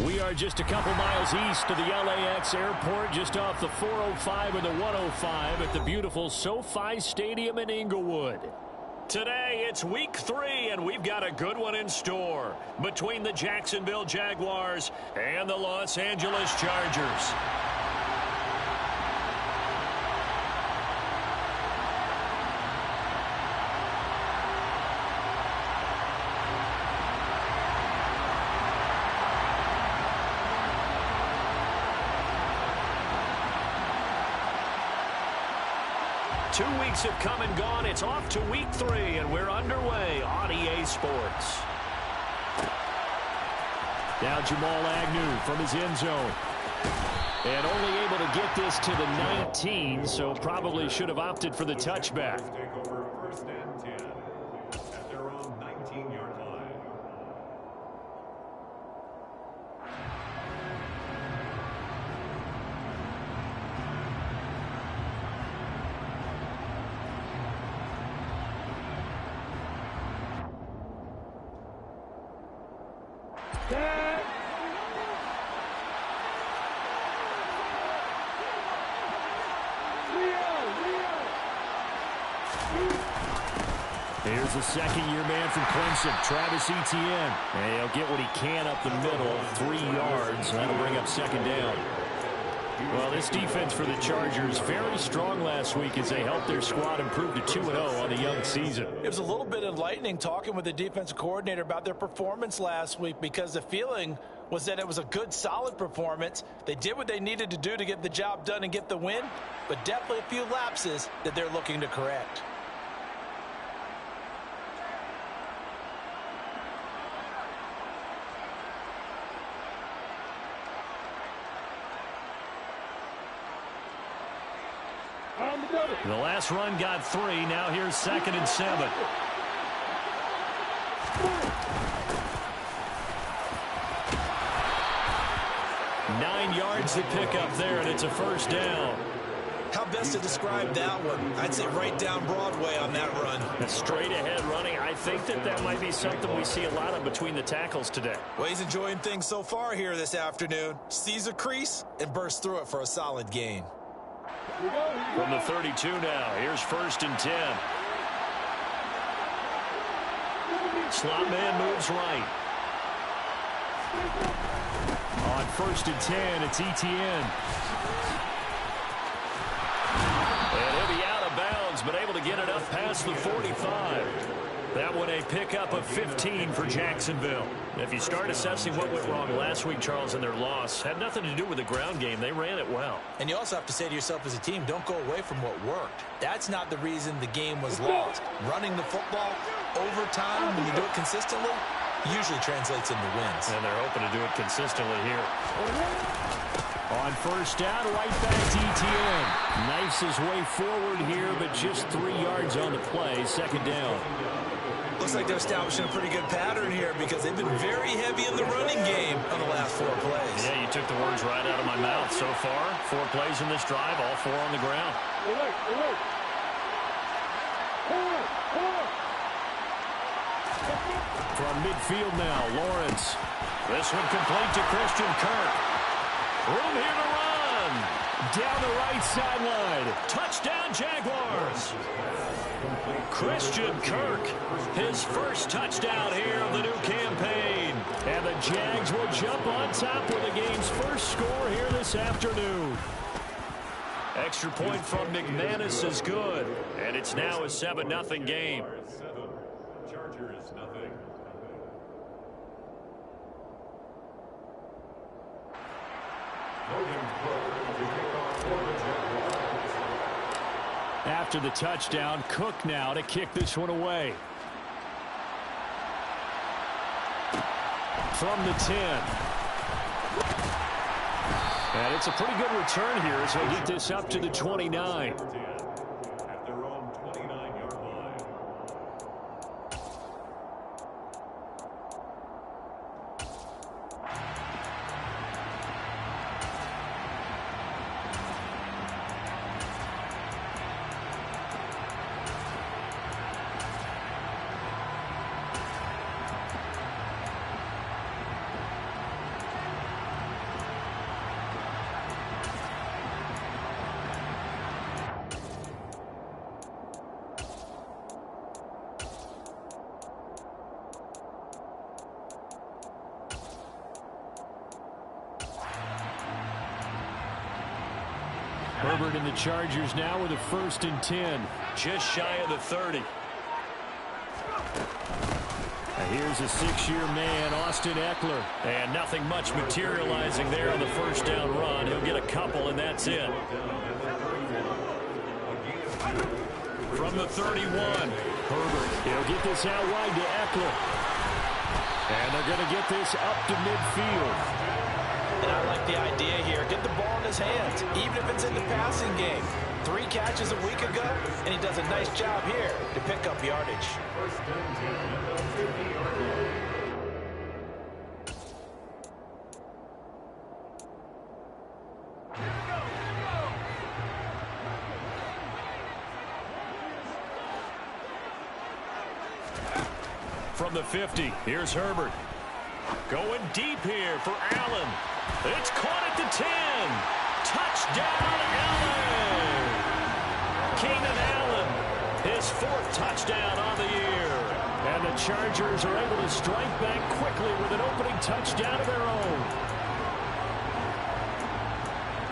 We are just a couple miles east of the LAX airport, just off the 405 and the 105 at the beautiful SoFi Stadium in Inglewood. Today, it's week 3, and we've got a good one in store between the Jacksonville Jaguars and the Los Angeles Chargers. 2 weeks have come and gone. It's off to week 3, and we're underway on EA Sports. Now Jamal Agnew from his end zone. And only able to get this to the 19, so probably should have opted for the touchback. Take over first and 10 at their own 19-yard line. Here's the second-year man from Clemson, Travis Etienne. And he'll get what he can up the middle, 3 yards. That'll bring up second down. Well, this defense for the Chargers, very strong last week as they helped their squad improve to 2-0 on the young season. It was a little bit enlightening talking with the defensive coordinator about their performance last week, because the feeling was that it was a good, solid performance. They did what they needed to do to get the job done and get the win, but definitely a few lapses that they're looking to correct. The last run got 3. Now here's 2nd and 7. Nine yards to pick up there, and it's a first down. How best to describe that one? I'd say right down Broadway on that run. Straight ahead running. I think that might be something we see a lot of between the tackles today. Well, he's enjoying things so far here this afternoon. Sees a crease and bursts through it for a solid gain. From the 32 now, here's 1st and 10. Slot man moves right. On 1st and 10, it's Etienne. And he'll be out of bounds, but able to get it up past the 45. That one a pickup of 15 for Jacksonville. If you start assessing what went wrong last week, Charles, in their loss, had nothing to do with the ground game. They ran it well. And you also have to say to yourself as a team, don't go away from what worked. That's not the reason the game was lost. Running the football over time, when you do it consistently, usually translates into wins. And they're hoping to do it consistently here. On 1st down, right back to Etienne. Knifes his way forward here, but just 3 yards on the play. 2nd down. Looks like they're establishing a pretty good pattern here, because they've been very heavy in the running game on the last 4 plays. Yeah, you took the words right out of my mouth. So far, 4 plays in this drive, all 4 on the ground. From midfield now, Lawrence. This one complete to Christian Kirk. Room here to run. Down the right sideline. Touchdown, Jaguars. Christian Kirk, his first touchdown here of the new campaign. And the Jags will jump on top with the game's first score here this afternoon. Extra point from McManus is good. And it's now a 7-0 game. Chargers, nothing. After the touchdown, Cook now to kick this one away. From the 10. And it's a pretty good return here as they get this up to the 29. At their own 29-yard line. Herbert and the Chargers now with a 1st and 10. Just shy of the 30. Here's a 6-year man, Austin Eckler. And nothing much materializing there on the 1st down run. He'll get a couple, and that's it. From the 31, Herbert. He'll get this out wide to Eckler. And they're going to get this up to midfield. And I like the idea here. Get the ball in his hands, even if it's in the passing game. 3 catches a week ago, and he does a nice job here to pick up yardage. From the 50, here's Herbert. Going deep here for Allen. It's caught at the 10. Touchdown, Allen! Keenan Allen, his 4th touchdown on the year. And the Chargers are able to strike back quickly with an opening touchdown of their own.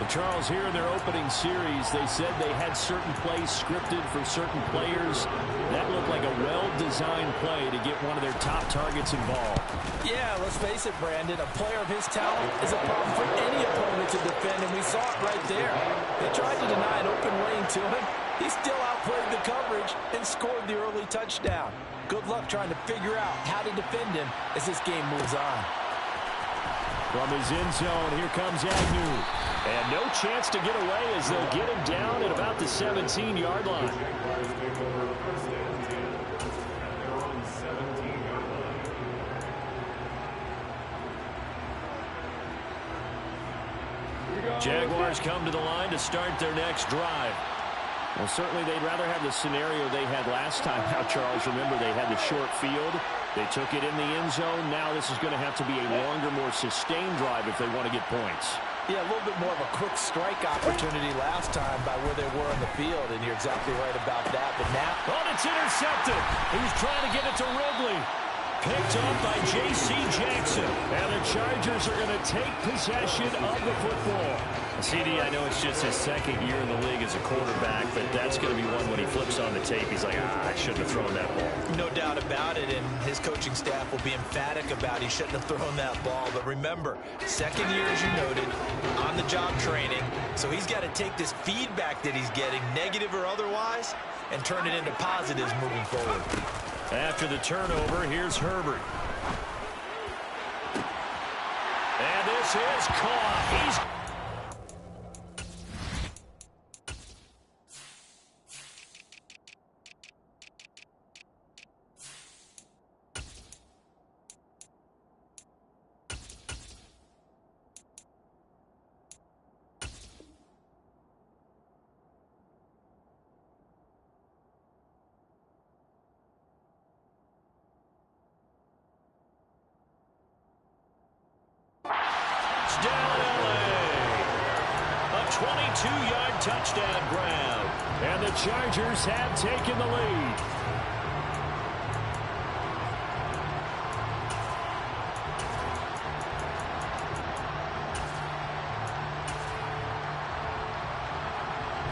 Well, Charles, here in their opening series, they said they had certain plays scripted for certain players. That looked like a well-designed play to get one of their top targets involved. Yeah, let's face it, Brandon. A player of his talent is a problem for any opponent to defend, and we saw it right there. They tried to deny an open lane to him. He still outplayed the coverage and scored the early touchdown. Good luck trying to figure out how to defend him as this game moves on. From his end zone, here comes Agnew. And no chance to get away as they'll get him down at about the 17-yard line. Jaguars come to the line to start their next drive. Well, certainly they'd rather have the scenario they had last time. Now, Charles, remember they had the short field. They took it in the end zone. Now this is going to have to be a longer, more sustained drive if they want to get points. Yeah, a little bit more of a quick strike opportunity last time by where they were on the field, and you're exactly right about that. But now, oh, it's intercepted. He was trying to get it to Ridley. Picked up by J.C. Jackson. And the Chargers are going to take possession of the football. CD, I know it's just his 2nd year in the league as a quarterback, but that's going to be one when he flips on the tape. He's like, I shouldn't have thrown that ball. No doubt about it, and his coaching staff will be emphatic about he shouldn't have thrown that ball. But remember, 2nd year, as you noted, on-the-job training. So he's got to take this feedback that he's getting, negative or otherwise, and turn it into positives moving forward. After the turnover, here's Herbert. And this is caught. He's down LA. A 22-yard touchdown grab. And the Chargers have taken the lead.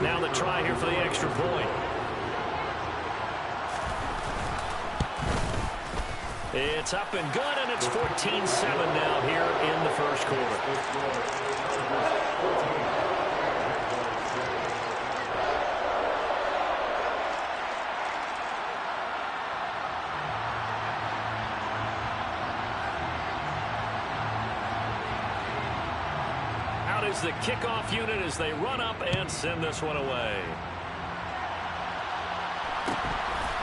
Now the try here for the extra point. It's up and good, and it's 14-7 now here in the first quarter. Out is the kickoff unit as they run up and send this one away.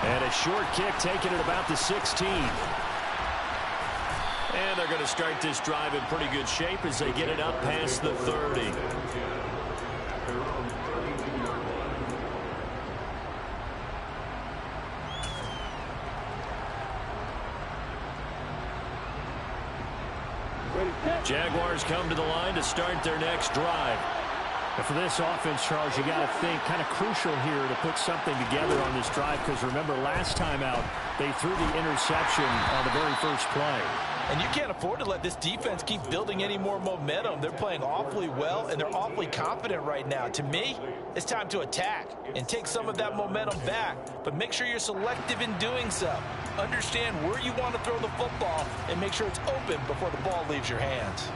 And a short kick taken at about the 16. And they're going to start this drive in pretty good shape as they get it up past the 30. Jaguars come to the line to start their next drive. And for this offense, Charles, you got to think kind of crucial here to put something together on this drive, because remember last time out they threw the interception on the very first play. And you can't afford to let this defense keep building any more momentum. They're playing awfully well, and they're awfully confident right now. To me, it's time to attack and take some of that momentum back. But make sure you're selective in doing so. Understand where you want to throw the football and make sure it's open before the ball leaves your hands.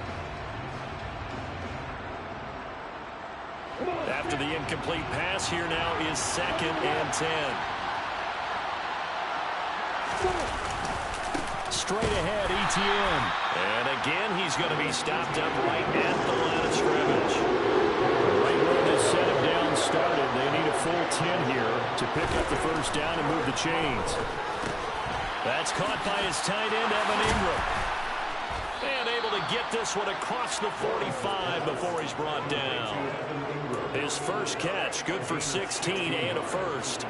After the incomplete pass, here now is 2nd and 10. Straight ahead, Etienne. And again, he's going to be stopped up right at the line of scrimmage. Right where this set him down started, they need a full 10 here to pick up the first down and move the chains. That's caught by his tight end, Evan Ingram. And able to get this one across the 45 before he's brought down. His first catch, good for 16 and a first.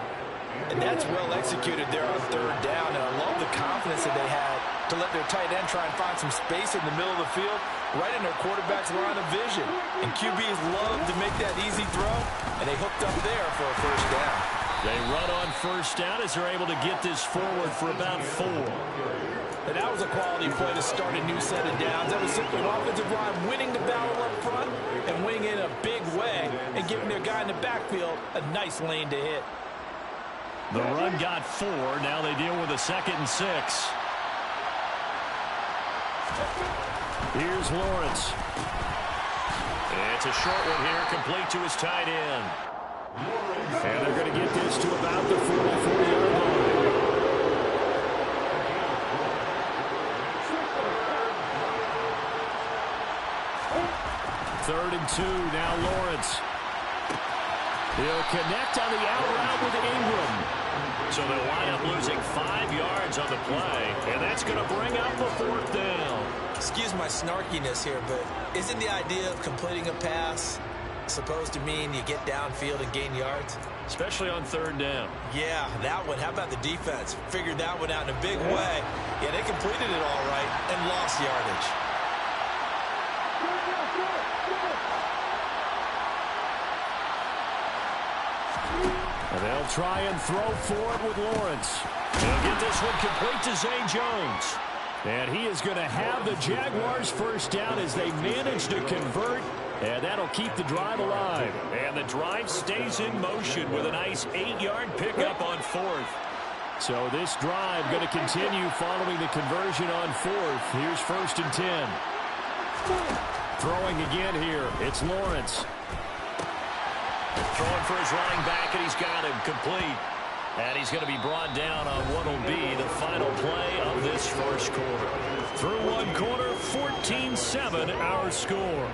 And that's well executed there on 3rd down. And I love the confidence that they had to let their tight end try and find some space in the middle of the field, right in their quarterback's line of vision. And QBs love to make that easy throw, and they hooked up there for a first down. They run on first down as they're able to get this forward for about 4. And that was a quality play to start a new set of downs. That was simply an offensive line winning the battle up front and winning in a big way and giving their guy in the backfield a nice lane to hit. The run got 4. Now they deal with a 2nd and 6. Here's Lawrence. It's a short one here, complete to his tight end. And they're going to get this to about the 44-yard line. 3rd and 2, now Lawrence. He'll connect on the out route with Ingram. So they'll wind up losing 5 yards on the play, and that's going to bring up a 4th down. Excuse my snarkiness here, but isn't the idea of completing a pass supposed to mean you get downfield and gain yards? Especially on 3rd down. Yeah, that one. How about the defense? Figured that one out in a big way. Yeah, they completed it all right and lost yardage. And they'll try and throw for it with Lawrence. He'll get this one complete to Zay Jones. And he is going to have the Jaguars first down as they manage to convert. And that'll keep the drive alive. And the drive stays in motion with a nice 8-yard pickup on 4th. So this drive going to continue following the conversion on 4th. Here's 1st and 10. Throwing again here. It's Lawrence. Throwing for his running back, and he's got him complete. And he's going to be brought down on what will be the final play of this first quarter. Through one quarter, 14-7 our score.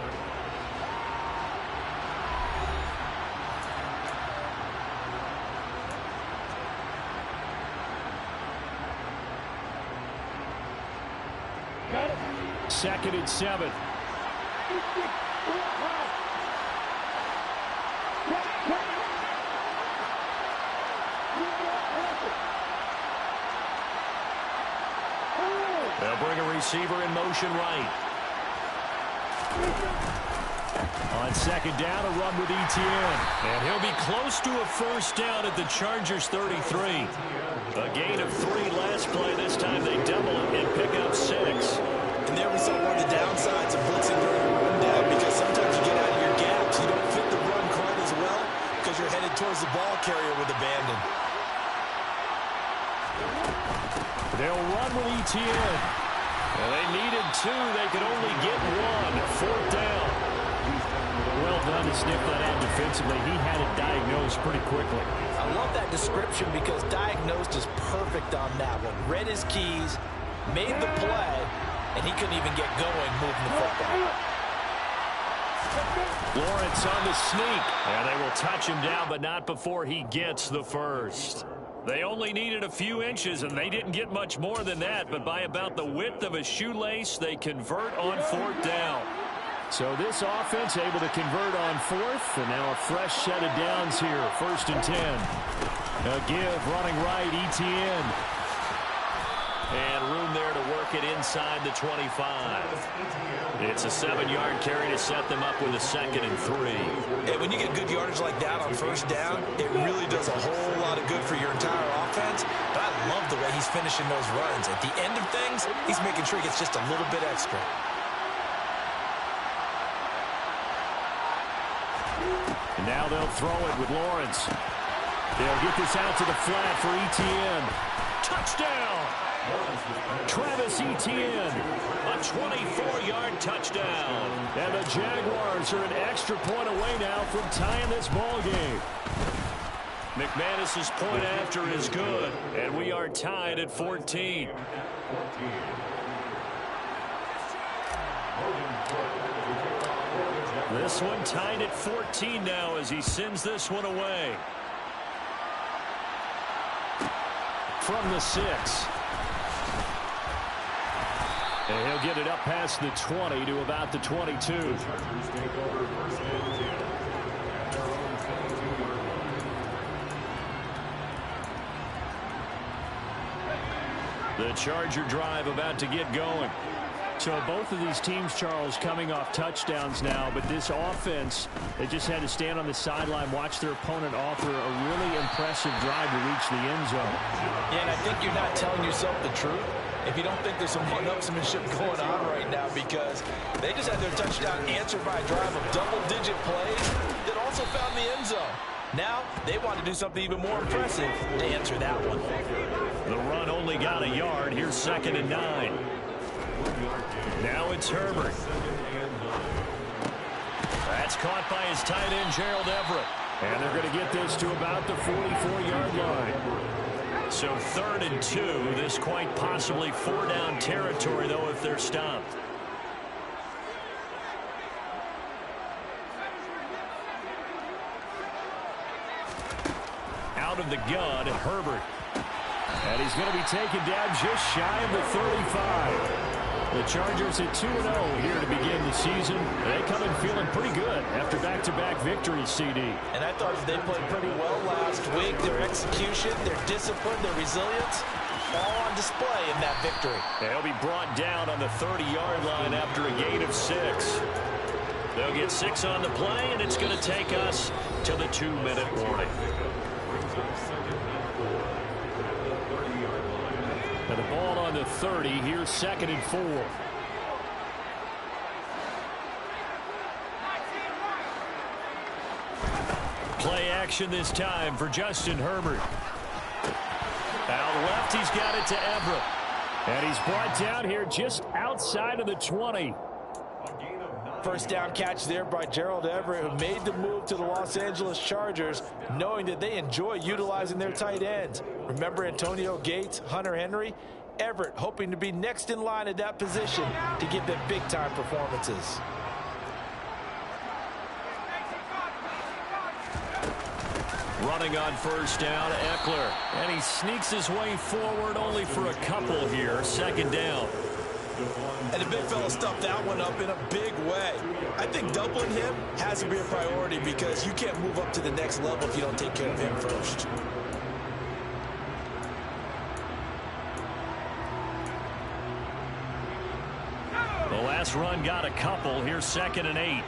Second and 7. They'll bring a receiver in motion right. On 2nd down, a run with Etienne. And he'll be close to a first down at the Chargers' 33. A gain of 3 last play. This time they double it and pick up 6. And there we saw one of the downsides of blitzing during a run down, because sometimes you get out of your gaps. You don't fit the run quite as well because you're headed towards the ball carrier with abandon. They'll run with Etienne. Well, they needed 2. They could only get 1. 4th down. Well done to sniff that out defensively. He had it diagnosed pretty quickly. I love that description because diagnosed is perfect on that one. Read his keys, made the play, and he couldn't even get going moving the football. Lawrence on the sneak. And they will touch him down, but not before he gets the first. They only needed a few inches, and they didn't get much more than that. But by about the width of a shoelace, they convert on 4th down. So this offense able to convert on 4th, and now a fresh set of downs here. 1st and 10. A give running right, Etienne. And room there to work it inside the 25. It's a 7-yard carry to set them up with a 2nd and 3. And when you get good yardage like that on first down, it really does a whole lot of good for your entire offense. But I love the way he's finishing those runs. At the end of things, he's making sure he gets just a little bit extra. And now they'll throw it with Lawrence. They'll get this out to the flat for Etienne. Touchdown! Travis Etienne, a 24-yard touchdown. And the Jaguars are an extra point away now from tying this ball game. McManus's point after is good, and we are tied at 14. This one tied at 14 now as he sends this one away. From the 6. And he'll get it up past the 20 to about the 22. The Charger drive about to get going. So both of these teams, Charles, coming off touchdowns now, but this offense, they just had to stand on the sideline, watch their opponent offer a really impressive drive to reach the end zone. Yeah, and I think you're not telling yourself the truth if you don't think there's some one-upsmanship going on right now, because they just had their touchdown answered by a drive of double-digit plays that also found the end zone. Now they want to do something even more impressive to answer that one. The run only got a yard. Here's 2nd and 9. Now it's Herbert. That's caught by his tight end, Gerald Everett. And they're going to get this to about the 44-yard line. So 3rd and 2. This quite possibly 4-down territory, though, if they're stopped. Out of the gun, Herbert. And he's going to be taken down just shy of the 35. The Chargers at 2-0 here to begin the season. They come in feeling pretty good after back-to-back victories, CD. And I thought they played pretty well last week. Their execution, their discipline, their resilience, all on display in that victory. They'll be brought down on the 30-yard line after a gain of 6. They'll get 6 on the play, and it's going to take us to the 2-minute warning. And the ball on the 30. Here's 2nd and 4. Play action this time for Justin Herbert. Out left, he's got it to Everett. And he's brought down here just outside of the 20. First down catch there by Gerald Everett, who made the move to the Los Angeles Chargers, knowing that they enjoy utilizing their tight ends. Remember Antonio Gates, Hunter Henry? Everett hoping to be next in line at that position to give them big-time performances. Running on first down, Eckler. And he sneaks his way forward only for a couple here. 2nd down. And the big fella stuffed that one up in a big way. I think doubling him has to be a priority because you can't move up to the next level if you don't take care of him first. The last run got a couple. Here's 2nd and 8.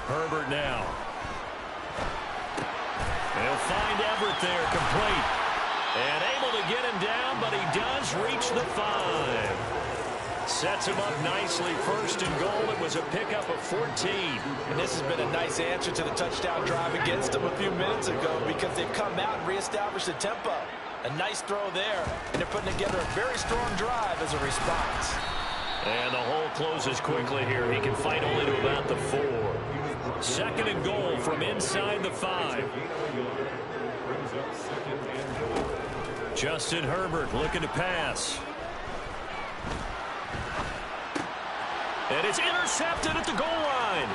Herbert now. They'll find Everett there, complete. And able to get him down, but he does reach the 5. Sets him up nicely. 1st and goal. It was a pickup of 14. And this has been a nice answer to the touchdown drive against them a few minutes ago because they've come out and reestablished the tempo. A nice throw there, and they're putting together a very strong drive as a response. And the hole closes quickly here. He can fight only to about the 4. 2nd and goal from inside the 5. Justin Herbert looking to pass. And it's intercepted at the goal line.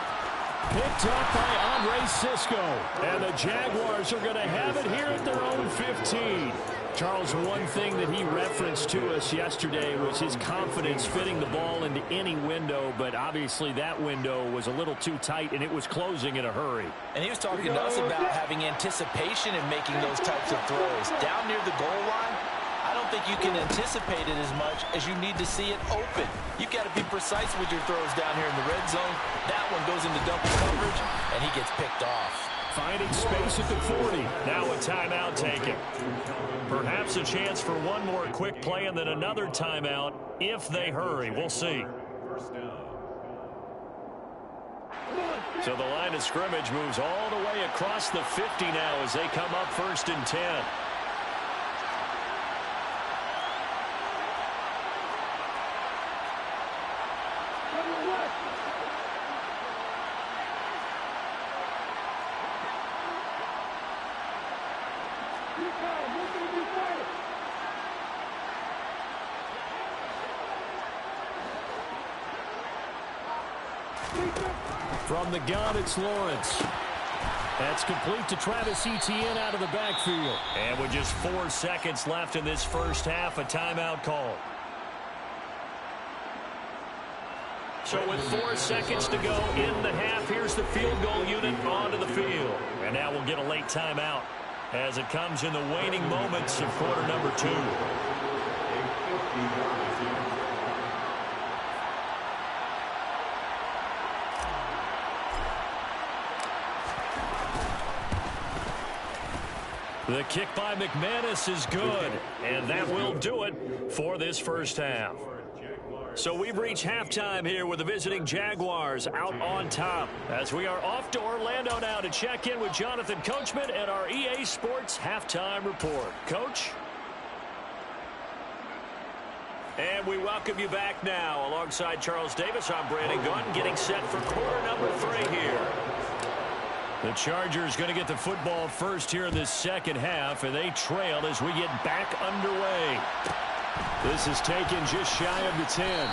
Picked up by Andre Sisco. And the Jaguars are going to have it here at their own 15. Charles, one thing that he referenced to us yesterday was his confidence fitting the ball into any window, but obviously that window was a little too tight, and it was closing in a hurry. And he was talking to us about having anticipation in making those types of throws. Down near the goal line, I don't think you can anticipate it as much as you need to see it open. You've got to be precise with your throws down here in the red zone. That one goes into double coverage, and he gets picked off. Finding space at the 40. Now a timeout taken. Perhaps a chance for one more quick play and then another timeout if they hurry. We'll see. So the line of scrimmage moves all the way across the 50 now as they come up 1st and 10. From the gun, it's Lawrence. That's complete to Travis Etienne out of the backfield. And with just 4 seconds left in this first half, a timeout call. So with 4 seconds to go in the half, here's the field goal unit onto the field. And now we'll get a late timeout as it comes in the waning moments of quarter number 2. The kick by McManus is good, and that will do it for this first half. So we've reached halftime here with the visiting Jaguars out on top as we are off to Orlando now to check in with Jonathan Coachman and our EA Sports Halftime Report. Coach? And we welcome you back now. Alongside Charles Davis, I'm Brandon Gunn, getting set for quarter number 3 here. The Chargers going to get the football first here in this second half, and they trail as we get back underway. This is taken just shy of the 10.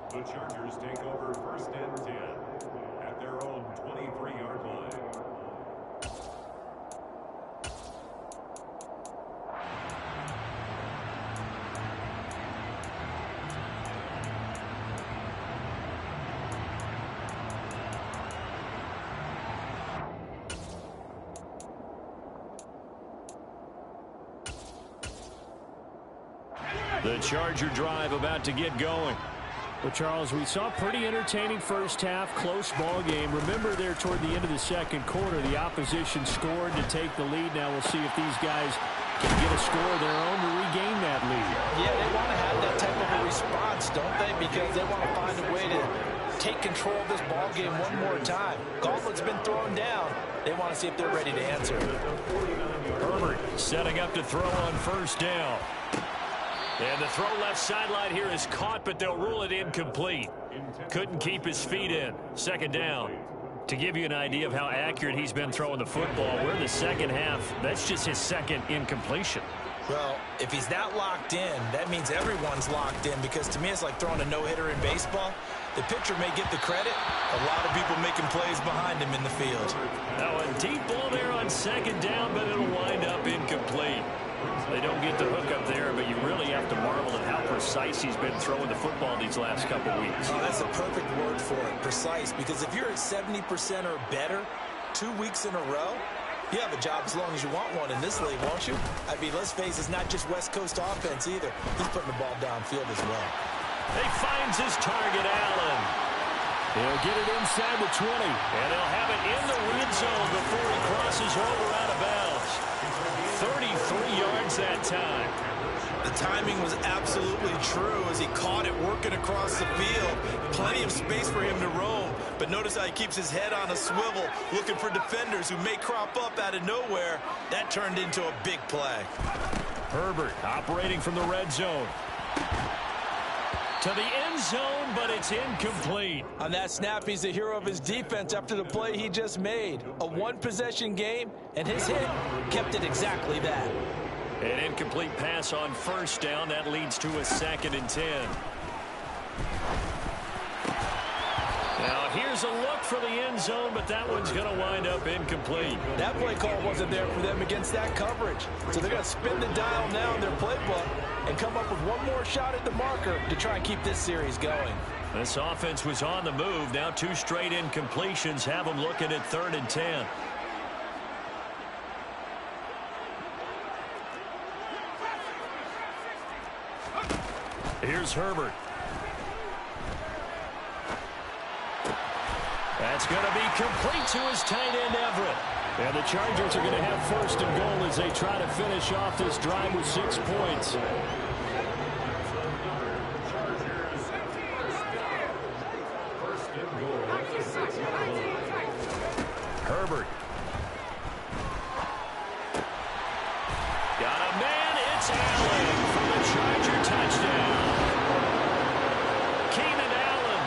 The Chargers take over 1st and 10 at their own 23-yard line. The Charger drive about to get going. Well, Charles, we saw a pretty entertaining first half, close ball game. Remember there toward the end of the second quarter, the opposition scored to take the lead. Now we'll see if these guys can get a score of their own to regain that lead. Yeah, they want to have that type of a response, don't they? Because they want to find a way to take control of this ball game one more time. Gauntlet's been thrown down. They want to see if they're ready to answer. Herbert setting up to throw on 1st down. And the throw left sideline here is caught, but they'll rule it incomplete. Couldn't keep his feet in. 2nd down. To give you an idea of how accurate he's been throwing the football, we're in the second half. That's just his 2nd incompletion. Well, if he's not locked in, that means everyone's locked in, because to me it's like throwing a no-hitter in baseball. The pitcher may get the credit. A lot of people making plays behind him in the field. Now a deep ball there on 2nd down, but it'll wind up incomplete. They don't get the hook up there, but you really have to marvel at how precise he's been throwing the football these last couple weeks. Oh, that's a perfect word for it, precise, because if you're at 70% or better 2 weeks in a row, you have a job as long as you want one in this league, won't you? I mean, let's face it, it's not just West Coast offense either. He's putting the ball downfield as well. He finds his target, Allen. He'll get it inside the 20, and they'll have it in the red zone before he crosses over out of bounds. 33 yards that time. The timing was absolutely true as he caught it working across the field. Plenty of space for him to roam, but notice how he keeps his head on a swivel, looking for defenders who may crop up out of nowhere. That turned into a big play. Herbert operating from the red zone. To the end zone, but it's incomplete. On that snap, he's the hero of his defense after the play he just made. A one-possession game, and his hit kept it exactly that. An incomplete pass on 1st down. That leads to a 2nd and 10. Now, here's Here's a look for the end zone, but that one's going to wind up incomplete. That play call wasn't there for them against that coverage. So they're going to spin the dial now in their playbook and come up with one more shot at the marker to try and keep this series going. This offense was on the move. Now 2 straight incompletions have them looking at 3rd and 10. Here's Herbert. That's going to be complete to his tight end, Everett. And the Chargers are going to have 1st and goal as they try to finish off this drive with 6 points. Herbert. Got a man. It's Allen for the Charger touchdown. Keenan Allen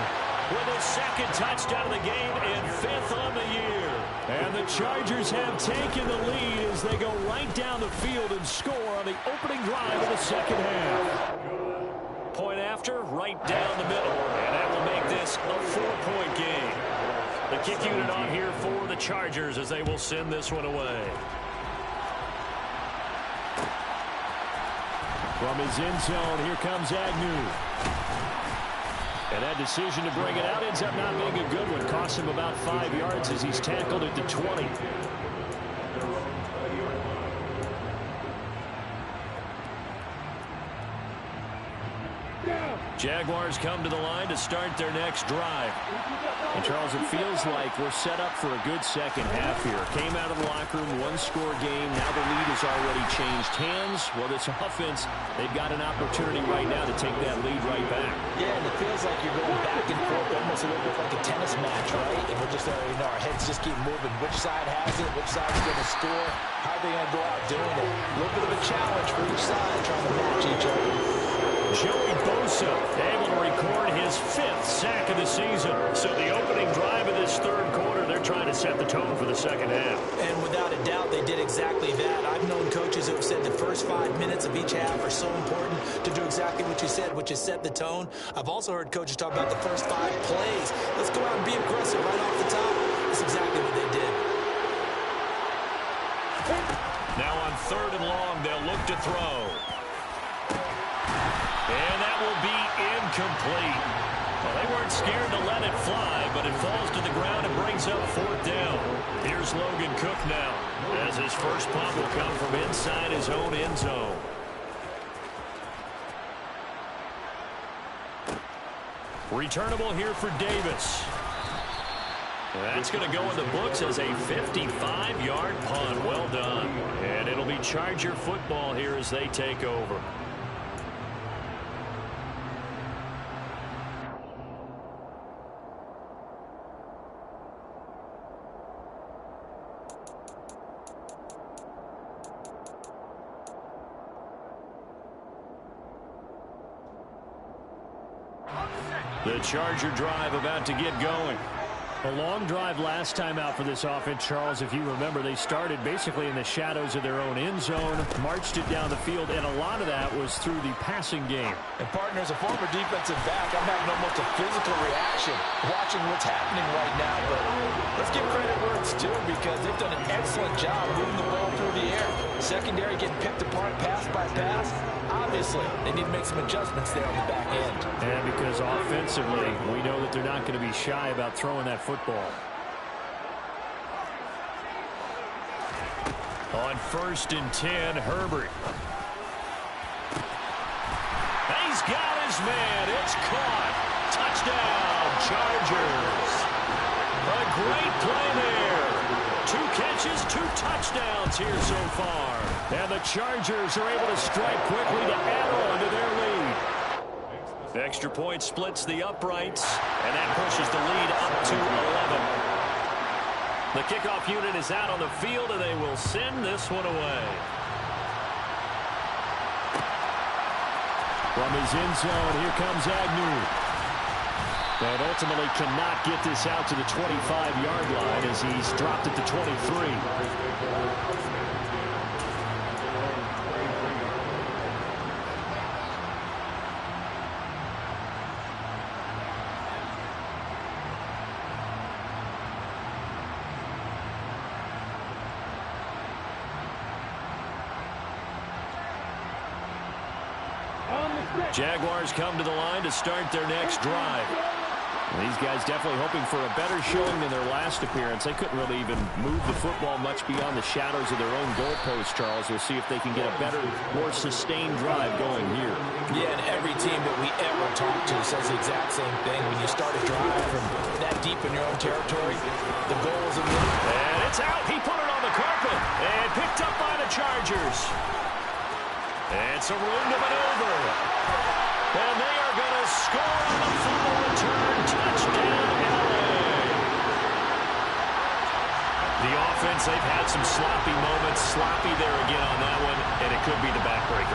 with his 2nd touchdown of the game and 5th on the year. And the Chargers have taken the lead as they go right down the field and score on the opening drive of the 2nd half. Point after, right down the middle. And that will make this a 4-point game. The kick unit on here for the Chargers as they will send this one away. From his end zone, here comes Agnew. And that decision to bring it out ends up not being a good one. Costs him about 5 yards as he's tackled at the 20. Jaguars come to the line to start their next drive. And, Charles, it feels like we're set up for a good second half here. Came out of the locker room, 1-score game. Now the lead has already changed hands. Well, this offense, they've got an opportunity right now to take that lead right back. Yeah, and it feels like you're going back and forth almost a little bit like a tennis match, right? And we're just, our heads just keep moving. Which side has it? Which side's going to score? How are they going to go out doing it? A little bit of a challenge for each side trying to match each other. Joey Bosa able to record his 5th sack of the season. So the opening drive of this 3rd quarter, they're trying to set the tone for the 2nd half. And without a doubt, they did exactly that. I've known coaches who have said the first 5 minutes of each half are so important to do exactly what you said, which is set the tone. I've also heard coaches talk about the first 5 plays. Let's go out and be aggressive right off the top. That's exactly what they did. Now on 3rd and long, they'll look to throw. And that will be incomplete. Well, they weren't scared to let it fly, but it falls to the ground and brings up 4th down. Here's Logan Cook now, as his first punt will come from inside his own end zone. Returnable here for Davis. That's going to go in the books as a 55-yard punt. Well done. And it'll be Charger football here as they take over. The Charger drive about to get going. A long drive last time out for this offense, Charles. If you remember, they started basically in the shadows of their own end zone, marched it down the field, and a lot of that was through the passing game. And, partner, as a former defensive back, I'm having almost a physical reaction watching what's happening right now. But let's give credit where it's due because they've done an excellent job moving the ball through the air. Secondary getting picked apart pass by pass. Obviously, they need to make some adjustments there on the back end. And because offensively, we know that they're not going to be shy about throwing that football. On 1st and 10, Herbert. He's got his man. It's caught. Touchdown, Chargers. A great play there. 2 catches, 2 touchdowns here so far. And the Chargers are able to strike quickly to add on to their lead. The extra point splits the uprights, and that pushes the lead up to 11. The kickoff unit is out on the field, and they will send this one away. From his end zone, here comes Agnew. But ultimately cannot get this out to the 25-yard line as he's dropped at the 23. Jaguars come to the line to start their next drive. These guys definitely hoping for a better showing than their last appearance. They couldn't really even move the football much beyond the shadows of their own goalpost, Charles. We'll see if they can get a better, more sustained drive going here. Yeah, and every team that we ever talk to says the exact same thing. When you start a drive from that deep in your own territory, the goal is a win. And it's out. He put it on the carpet and picked up by the Chargers. It's a room to maneuver. And they are going to score on the fumble return. Touchdown, LA. The offense, they've had some sloppy moments. Sloppy there again on that one, and it could be the backbreaker.